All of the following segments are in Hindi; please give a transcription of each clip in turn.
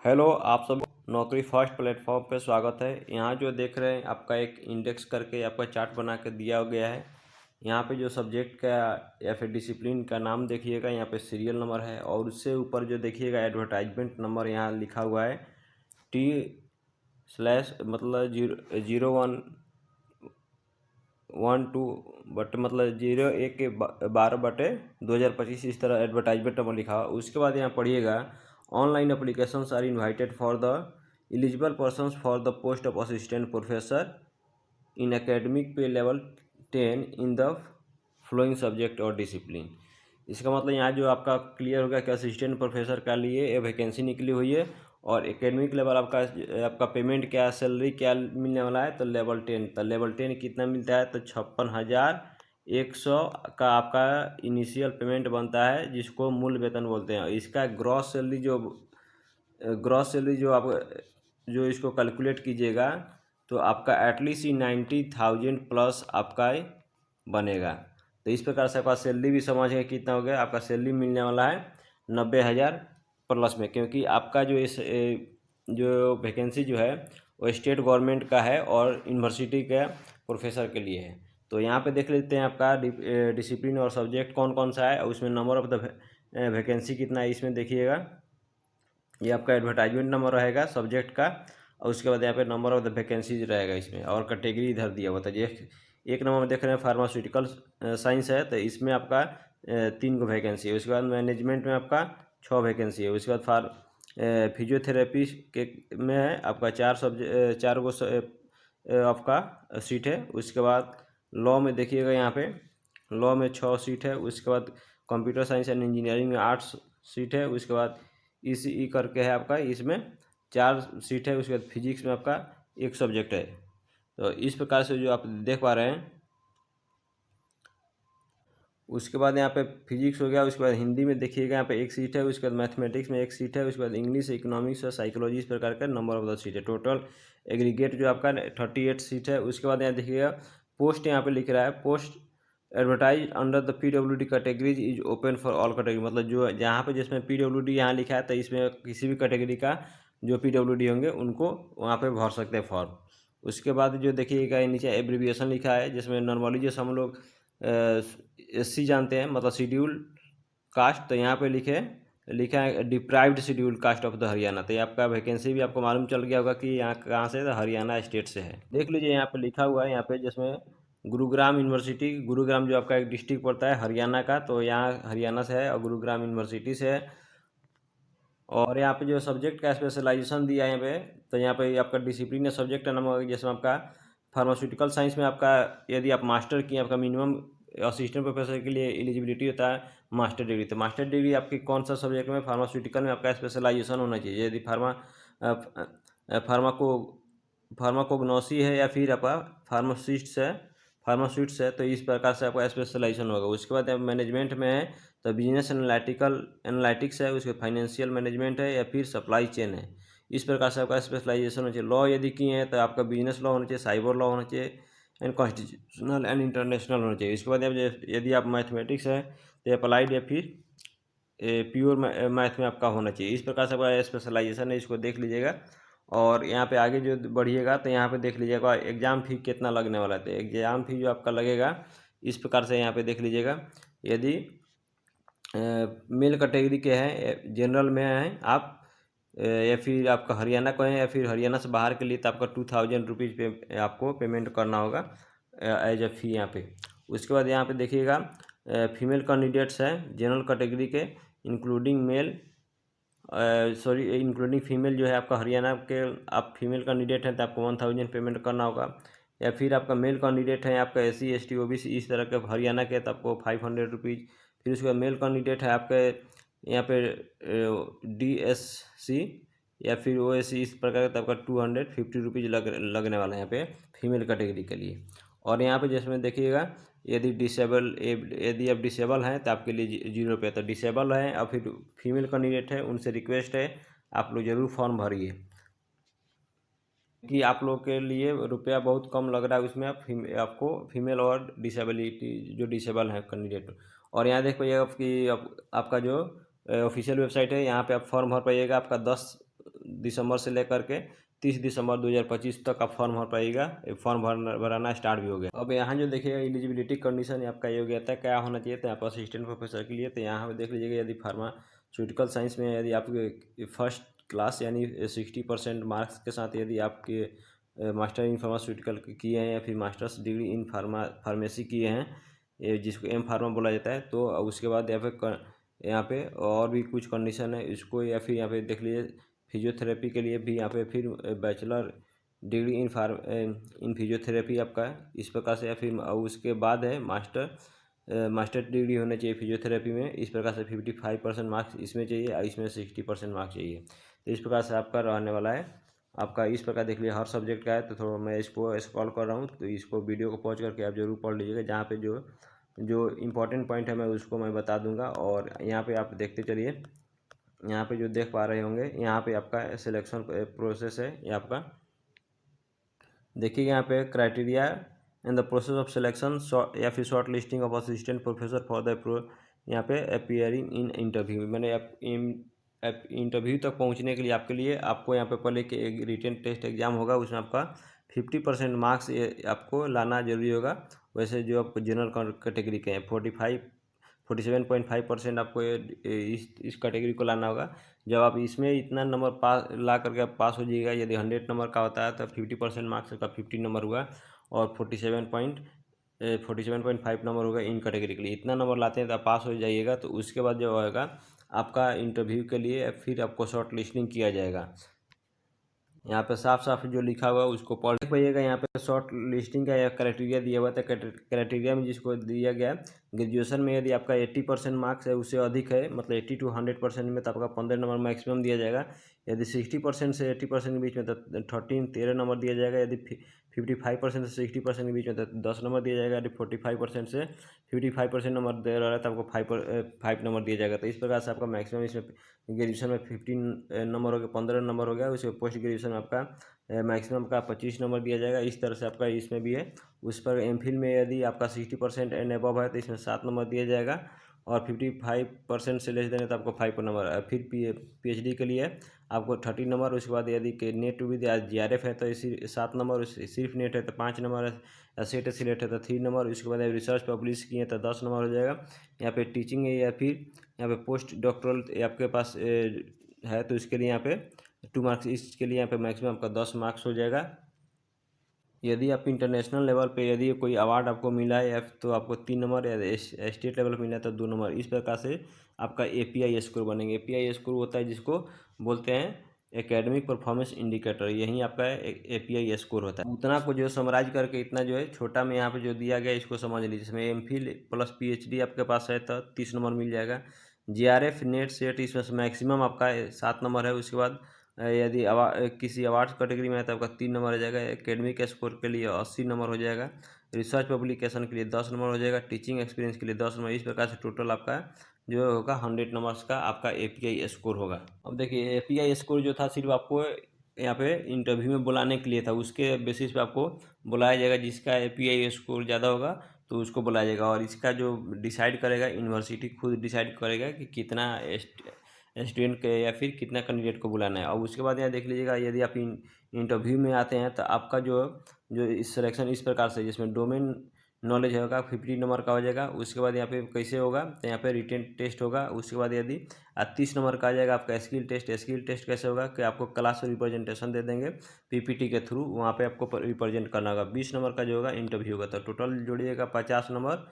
हेलो, आप सब नौकरी फर्स्ट प्लेटफॉर्म पे स्वागत है। यहाँ जो देख रहे हैं आपका एक इंडेक्स करके आपका चार्ट बना के दिया गया है। यहाँ पे जो सब्जेक्ट का या फिर डिसिप्लिन का नाम देखिएगा, यहाँ पे सीरियल नंबर है और उससे ऊपर जो देखिएगा एडवर्टाइजमेंट नंबर यहाँ लिखा हुआ है T/ मतलब 0112 बट मतलब 01/12/2025 इस तरह एडवर्टाइजमेंट नंबर लिखा हुआ। उसके बाद यहाँ पढ़िएगा online applications are invited for the eligible persons for the post of assistant professor in academic pay level 10 in the following subject और डिसिप्लिन। इसका मतलब यहाँ जो आपका क्लियर हो गया कि असिस्टेंट प्रोफेसर का लिए ये वैकेंसी निकली हुई है और एकेडमिक लेवल आपका पेमेंट क्या, सैलरी क्या मिलने वाला है, तो लेवल 10। तो लेवल 10 कितना मिलता है, तो 56,100 का आपका इनिशियल पेमेंट बनता है, जिसको मूल वेतन बोलते हैं। इसका ग्रॉस सैलरी जो इसको कैलकुलेट कीजिएगा तो आपका एटलीस्ट 90,000 प्लस आपका बनेगा। तो इस प्रकार से आपका सैलरी भी समझ है कितना हो गया। आपका सैलरी मिलने वाला है 90,000 प्लस में, क्योंकि आपका जो वैकेंसी जो है वो स्टेट गवर्नमेंट का है और यूनिवर्सिटी के प्रोफेसर के लिए है। तो यहाँ पे देख लेते हैं आपका डिसिप्लिन और सब्जेक्ट कौन कौन सा है और उसमें नंबर ऑफ द वैकेंसी कितना है। इसमें देखिएगा ये आपका एडवर्टाइजमेंट नंबर रहेगा सब्जेक्ट का और उसके बाद यहाँ पे नंबर ऑफ द वैकेंसीज रहेगा इसमें, और कैटेगरी इधर दिया हुआ था। एक नंबर में देख रहे हैं फार्मास्यूटिकल साइंस है, तो इसमें आपका 3 को वैकेंसी है। उसके बाद मैनेजमेंट में आपका 6 वैकेंसी है। उसके बाद फिजियोथेरेपी के में है आपका 4 गो आपका सीट है। उसके बाद लॉ में देखिएगा यहाँ पे लॉ में 6 सीट है। उसके बाद कंप्यूटर साइंस एंड इंजीनियरिंग में 8 सीट है। उसके बाद ECE करके है आपका, इसमें 4 सीट है। उसके बाद फिजिक्स में आपका 1 सब्जेक्ट है। तो इस प्रकार से जो आप देख पा रहे हैं। उसके बाद यहाँ पे फिजिक्स हो गया। उसके बाद हिंदी में देखिएगा यहाँ पे 1 सीट है। उसके बाद मैथमेटिक्स में 1 सीट है। उसके बाद इंग्लिश, इकोनॉमिक्स और साइकोलॉजी इस प्रकार का नंबर ऑफ द सीट है। टोटल एग्रीगेट जो आपका 38 सीट है। उसके बाद यहाँ देखिएगा पोस्ट यहाँ पे लिख रहा है post advertise under the PWD categories is open for all category. मतलब जो जहाँ पे जिसमें PWD यहाँ लिखा है तो इसमें किसी भी कैटेगरी का जो PWD होंगे उनको वहाँ पे भर सकते हैं फॉर्म। उसके बाद जो देखिएगा नीचे एब्रीविएशन लिखा है, जिसमें नॉर्मली जैसे हम लोग SC जानते हैं, मतलब शेड्यूल कास्ट, तो यहाँ पे लिखा है deprived schedule caste of the Haryana. तो ये आपका वैकेंसी भी आपको मालूम चल गया होगा कि यहाँ कहाँ से, तो हरियाणा स्टेट से है। देख लीजिए यहाँ पे लिखा हुआ है यहाँ पे, जिसमें गुरुग्राम यूनिवर्सिटी, गुरुग्राम जो आपका एक डिस्ट्रिक्ट पड़ता है हरियाणा का, तो यहाँ हरियाणा से है और गुरुग्राम यूनिवर्सिटी से है। और यहाँ पे जो सब्जेक्ट का स्पेशलाइजेशन दिया है यहाँ पे, तो यहाँ पे आपका डिसिप्लिन या सब्जेक्ट का नाम होगा, जैसे आपका फार्मास्यूटिकल साइंस में आपका यदि आप मास्टर किए, आपका मिनिमम असिस्टेंट प्रोफेसर के लिए एलिजिबिलिटी होता है मास्टर डिग्री। तो मास्टर डिग्री आपकी कौन सा सब्जेक्ट में, फार्मास्यूटिकल में आपका स्पेशलाइजेशन होना चाहिए। यदि फार्माको फार्माकोग्नोसी है या फिर आपका फार्मास्यूट्स है तो इस प्रकार से आपका स्पेशलाइजेशन होगा। उसके बाद मैनेजमेंट में है तो बिजनेस एनालिटिक्स है। उसके फाइनेंशियल मैनेजमेंट है या फिर सप्लाई चेन है। इस प्रकार से आपका स्पेशलाइजेशन होना चाहिए। लॉ यदि किए हैं तो आपका बिजनेस लॉ होना चाहिए, साइबर लॉ होना चाहिए एंड कॉन्स्टिट्यूशनल एंड इंटरनेशनल होना चाहिए। इसके बाद यदि आप मैथमेटिक्स है तो अप्लाइड या फिर प्योर मैथ में आपका होना चाहिए। इस प्रकार से आपका स्पेशलाइजेशन है, इसको देख लीजिएगा। और यहाँ पे आगे जो बढ़िएगा तो यहाँ पे देख लीजिएगा एग्ज़ाम फी कितना लगने वाला है। तो एग्ज़ाम फी जो आपका लगेगा इस प्रकार से यहाँ पे देख लीजिएगा। यदि मेल कैटेगरी के हैं, जनरल में हैं आप, या फिर आपका हरियाणा को है या फिर हरियाणा से बाहर के लिए, तो आपका 2,000 रुपीज़ पे आपको पेमेंट करना होगा एज अ फी यहाँ पे। उसके बाद यहाँ पे देखिएगा फीमेल कैंडिडेट्स हैं जनरल कैटेगरी के, इंक्लूडिंग फीमेल जो है आपका हरियाणा के, आप फीमेल कैंडिडेट हैं तो आपको 1,000 पेमेंट करना होगा। या फिर आपका मेल कैंडिडेट है आपका SC ST OBC इस तरह के हरियाणा के, तो आपको 500 रुपीज़। फिर उसके बाद मेल कैंडिडेट है आपके यहाँ पे DSC या फिर OSC इस प्रकार का, तो आपका 250 रुपीज़ लगने वाला है यहाँ पे फीमेल कैटेगरी के लिए। और यहाँ पे जिसमें देखिएगा यदि आप डिसेबल हैं तो आपके लिए 0 रुपये। तो डिसेबल हैं और फिर फीमेल कैंडिडेट है, उनसे रिक्वेस्ट है आप लोग ज़रूर फॉर्म भरिए, कि आप लोग के लिए रुपया बहुत कम लग रहा है उसमें। आपको फीमेल और डिसेबिलिटी जो डिसेबल है कैंडिडेट। और यहाँ देख पाइएगा आपका जो ऑफिशियल वेबसाइट है, यहाँ पे आप फॉर्म भर पाइएगा। आपका दिसंबर से लेकर के 30 दिसंबर 2025 तक आप फॉर्म भर पाइएगा। फॉर्म भराना स्टार्ट भी हो गया। अब यहाँ जो देखिएगा एलिजिबिलिटी कंडीशन आपका योग्यता क्या होना चाहिए, तो यहाँ पर असिस्टेंट प्रोफेसर के लिए तो यहाँ पर देख लीजिएगा यदि फार्मास्यूटिकल साइंस में यदि आप फर्स्ट क्लास यानी 60% मार्क्स के साथ यदि आपके मास्टर इन फार्मास्यूटिकल किए हैं या फिर मास्टर्स डिग्री इन फार्मेसी किए हैं, ये जिसको एम फार्मा बोला जाता है, तो उसके बाद यहाँ पे और भी कुछ कंडीशन है इसको, या फिर यहाँ पे देख लीजिए फिजियोथेरेपी के लिए भी यहाँ पे फिर बैचलर डिग्री इन फिजियोथेरेपी आपका इस प्रकार से, या फिर उसके बाद है मास्टर डिग्री होना चाहिए फिजियोथेरेपी में। इस प्रकार से 55% मार्क्स इसमें चाहिए और इसमें 60% मार्क्स चाहिए। तो इस प्रकार से आपका रहने वाला है। आपका इस प्रकार देख लीजिए हर सब्जेक्ट का है, तो थोड़ा मैं इसको स्क्रॉल कर रहा हूँ, तो इसको वीडियो को पॉज करके आप जरूर पढ़ लीजिएगा। जहाँ पे जो इम्पोर्टेंट पॉइंट है मैं उसको मैं बता दूंगा। और यहाँ पे आप देखते चलिए, यहाँ पे जो देख पा रहे होंगे यहाँ पे आपका सिलेक्शन प्रोसेस है। ये आपका देखिए यहाँ पे criteria in the process of selection या फिर short listing of assistant professor for the यहाँ पे अपीयरिंग इन इंटरव्यू, मैंने इंटरव्यू तक पहुँचने के लिए आपको यहाँ पे पहले कि एक रिटन टेस्ट एग्जाम होगा, उसमें आपका 50% मार्क्स आपको लाना जरूरी होगा। वैसे जो आपको जनरल कैटेगरी के हैं 47.5% आपको इस कैटेगरी को लाना होगा। जब आप इसमें इतना नंबर ला करके आप पास हो जाइएगा, यदि 100 नंबर का होता है तो 50% मार्क्स का 50 नंबर हुआ और 47.5 नंबर होगा इन कैटेगरी के लिए। इतना नंबर लाते हैं तो आप पास हो जाइएगा। तो उसके बाद जो होगा आपका इंटरव्यू के लिए फिर आपको शॉर्ट लिस्टिंग किया जाएगा। यहाँ पे साफ साफ जो लिखा हुआ है उसको पढ़ पाइएगा। यहाँ पे शॉर्ट लिस्टिंग का क्राइटेरिया दिया हुआ था। क्राइटेरिया में जिसको दिया गया ग्रेजुएशन में यदि आपका 80% मार्क्स है उससे अधिक है, मतलब 80 to 100% में, तो आपका 15 नंबर मैक्सिमम दिया जाएगा। यदि 60% से 80% के बीच में तो 13 नंबर दिया जाएगा। यदि 55% से 60% के बीच में तो 10 नंबर दिया जाएगा। यदि 45% से 55% नंबर दे रहा है तो आपको 5 नंबर दिया जाएगा। तो इस प्रकार से आपका मैक्सिमम इसमें ग्रेजुएशन में 15 नंबर हो गया, 15 नंबर हो गया। उसके पोस्ट ग्रेजुएशन में आपका मैक्सिमम का 25 नंबर दिया जाएगा। इस तरह से आपका इसमें भी है। उस पर एमफिल में यदि आपका 60% एंड अबव है तो इसमें 7 नंबर दिया जाएगा, और 55% से लेस देने तो आपको 5 नंबर। फिर PhD के लिए आपको 30 नंबर। उसके बाद यदि नेट विद GRF है तो इसी 7 नंबर, सिर्फ नेट है तो 5 नंबर, सेट सिलेक्ट है तो 3 नंबर। उसके बाद रिसर्च पब्लिश किए तो 10 नंबर हो जाएगा। यहाँ पे टीचिंग है या फिर यहाँ पे पोस्ट डॉक्टरल आपके पास है तो इसके लिए यहाँ पे 2 मार्क्स, इसके लिए यहाँ पे मैक्सिमम आपका 10 मार्क्स हो जाएगा। यदि आप इंटरनेशनल लेवल पे यदि कोई अवार्ड आपको मिला है या तो आपको 3 नंबर, या स्टेट लेवल पर मिला है तो 2 नंबर। इस प्रकार से आपका API स्कोर बनेंगे। API स्कोर होता है जिसको बोलते हैं एकेडमिक परफॉर्मेंस इंडिकेटर, यही आपका API स्कोर होता है। उतना को जो समराइज करके इतना जो है छोटा में यहाँ पे जो दिया गया इसको समझ लीजिए। इसमें MPhil प्लस PhD आपके पास है तो 30 नंबर मिल जाएगा। GRF नेट सेट इसमें मैक्सिमम आपका 7 नंबर है। उसके बाद यदि किसी अवार्ड्स कैटेगरी में है तो आपका 3 नंबर हो जाएगा। एकेडमिक स्कोर के लिए 80 नंबर हो जाएगा। रिसर्च पब्लिकेशन के लिए 10 नंबर हो जाएगा। टीचिंग एक्सपीरियंस के लिए 10 नंबर। इस प्रकार से टोटल आपका जो होगा 100 नंबर्स का आपका API स्कोर होगा। अब देखिए API स्कोर जो था सिर्फ आपको यहाँ पे इंटरव्यू में बुलाने के लिए था। उसके बेसिस पे आपको बुलाया जाएगा। जिसका API स्कोर ज़्यादा होगा तो उसको बुलाया जाएगा, और इसका जो डिसाइड करेगा यूनिवर्सिटी खुद डिसाइड करेगा कि कितना स्टूडेंट के या फिर कितना कैंडिडेट को बुलाना है। और उसके बाद यहाँ देख लीजिएगा यदि आप इंटरव्यू में आते हैं तो आपका जो इस सिलेक्शन इस प्रकार से, जिसमें डोमेन नॉलेज होगा 50 नंबर का हो जाएगा। उसके बाद यहाँ पे कैसे होगा तो यहाँ पे रिटन टेस्ट होगा। उसके बाद यदि 30 नंबर का आ जाएगा आपका स्किल टेस्ट। स्किल टेस्ट कैसे होगा कि आपको क्लास रिप्रेजेंटेशन दे देंगे PPT के थ्रू, वहाँ पे आपको रिप्रेजेंट करना होगा। 20 नंबर का जो होगा इंटरव्यू होगा। तो टोटल जोड़िएगा 50 number,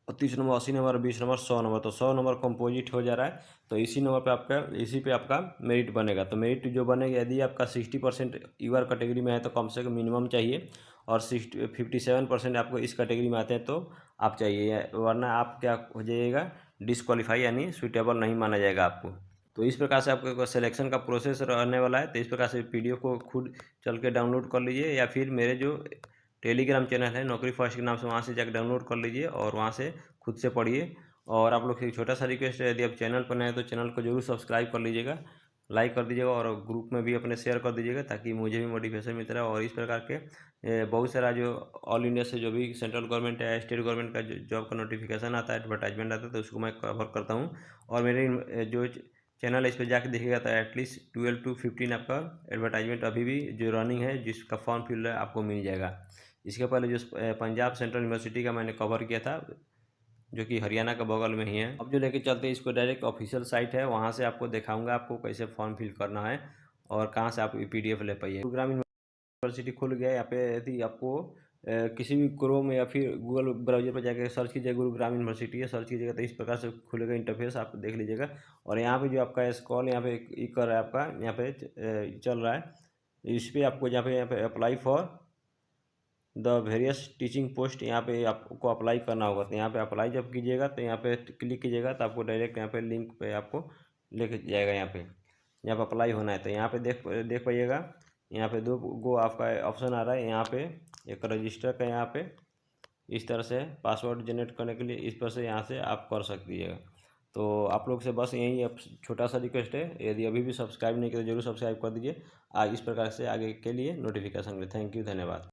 30 number, 80 number, 20 number, 100 number. तो 100 नंबर कंपोजिट हो जा रहा है। तो इसी नंबर पे इसी पे आपका मेरिट बनेगा। तो मेरिट जो बनेगा यदि आपका 60% यूआर कैटेगरी में है तो कम से कम मिनिमम चाहिए, और 57% आपको इस कैटेगरी में आते हैं तो आप चाहिए, वरना आप क्या हो जाइएगा डिसक्वालीफाई, यानी सुटेबल नहीं माना जाएगा आपको। तो इस प्रकार से आपको सिलेक्शन का प्रोसेस रहने वाला है। तो इस प्रकार से PDF को खुद चल के डाउनलोड कर लीजिए, या फिर मेरे जो टेलीग्राम चैनल है नौकरी फर्स्ट के नाम से, वहाँ से जाकर डाउनलोड कर लीजिए और वहाँ से खुद से पढ़िए। और आप लोग से एक छोटा सा रिक्वेस्ट है, यदि आप चैनल पर नए हैं तो चैनल को जरूर सब्सक्राइब कर लीजिएगा, लाइक कर दीजिएगा, और ग्रुप में भी अपने शेयर कर दीजिएगा ताकि मुझे भी मोटिवेशन मिलता रहे। और इस प्रकार के बहुत सारा जो ऑल इंडिया से जो भी सेंट्रल गवर्नमेंट या स्टेट गवर्नमेंट का जॉब का नोटिफिकेशन आता है, एडवर्टाइजमेंट आता है, तो उसको मैं कवर करता हूँ। और मेरे जो चैनल है, इस पर जाके देखिएगा तो एटलीस्ट 12 to 15 आपका एडवर्टाइजमेंट अभी भी जो रनिंग है, जिसका फॉर्म फिल है आपको मिल जाएगा। इसके पहले जो पंजाब सेंट्रल यूनिवर्सिटी का मैंने कवर किया था, जो कि हरियाणा के बगल में ही है। अब जो लेके चलते हैं इसको, डायरेक्ट ऑफिशियल साइट है, वहाँ से आपको दिखाऊंगा आपको कैसे फॉर्म फिल करना है और कहाँ से आप PDF ले पाइए। ग्रामीण यूनिवर्सिटी खुल गया है। यहाँ पे यदि आपको किसी भी क्रोम या फिर गूगल ब्राउजर पर जाकर सर्च कीजिए, गुरुग्राम यूनिवर्सिटी है, सर्च कीजिएगा तो इस प्रकार से खुलेगा इंटरफेस, आप देख लीजिएगा। और यहाँ पे जो आपका स्क्रॉल यहाँ पे ये कर रहा है आपका, यहाँ पे चल रहा है, इस पर आपको यहाँ पे apply for the various teaching post, यहाँ पे आपको अप्लाई करना होगा। तो यहाँ पे अप्लाई जब कीजिएगा तो यहाँ पे क्लिक कीजिएगा तो आपको डायरेक्ट यहाँ पे लिंक पे आपको लेके जाएगा। यहाँ पे अप्लाई होना है तो यहाँ पे देख पाइएगा, यहाँ पे 2 गो आपका ऑप्शन आ रहा है। यहाँ पे एक रजिस्टर का, यहाँ पे इस तरह से पासवर्ड जनरेट करने के लिए इस तरह से यहाँ से आप कर सकतीएगा। तो आप लोग से बस यही अब छोटा सा रिक्वेस्ट है, यदि अभी भी सब्सक्राइब नहीं किया तो जरूर सब्सक्राइब कर दीजिए। इस प्रकार से आगे के लिए नोटिफिकेशन के लिए। थैंक यू, धन्यवाद।